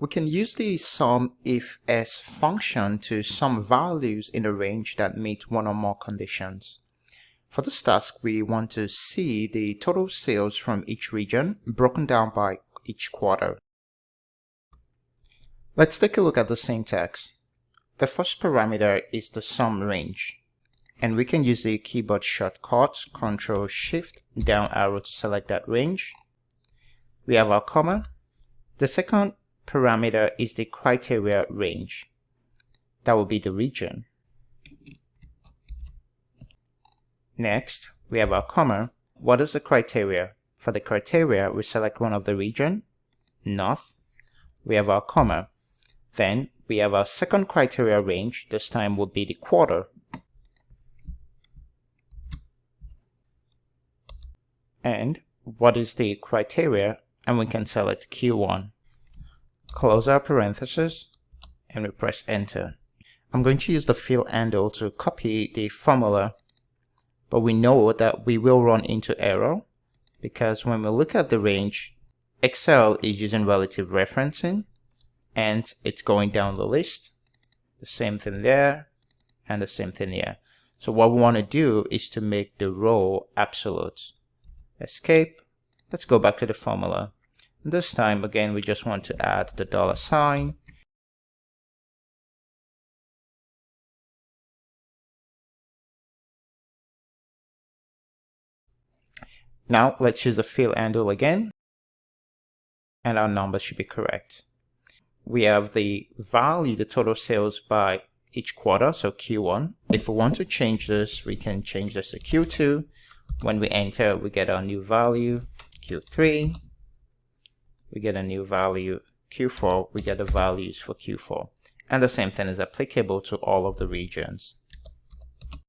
We can use the SUMIFS function to sum values in a range that meet one or more conditions. For this task, we want to see the total sales from each region broken down by each quarter. Let's take a look at the syntax. The first parameter is the sum range, and we can use the keyboard shortcut Ctrl-Shift down arrow to select that range. We have our comma. The second parameter is the criteria range. That will be the region. Next, we have our comma. What is the criteria? For the criteria, we select one of the region, North. We have our comma. Then we have our second criteria range. This time would be the quarter. And what is the criteria? And we can select Q1. Close our parenthesis and we press enter. I'm going to use the fill handle to copy the formula, but we know that we will run into error because when we look at the range, Excel is using relative referencing and it's going down the list. The same thing there and the same thing here. So what we want to do is to make the row absolute. Escape. Let's go back to the formula. This time again we just want to add the $sign. Now let's use the fill handle again and our number should be correct. We have the value, the total sales by each quarter, so Q1. If we want to change this, we can change this to Q2. When we enter, we get our new value, Q3. We get a new value, Q4. We get the values for Q4. And the same thing is applicable to all of the regions.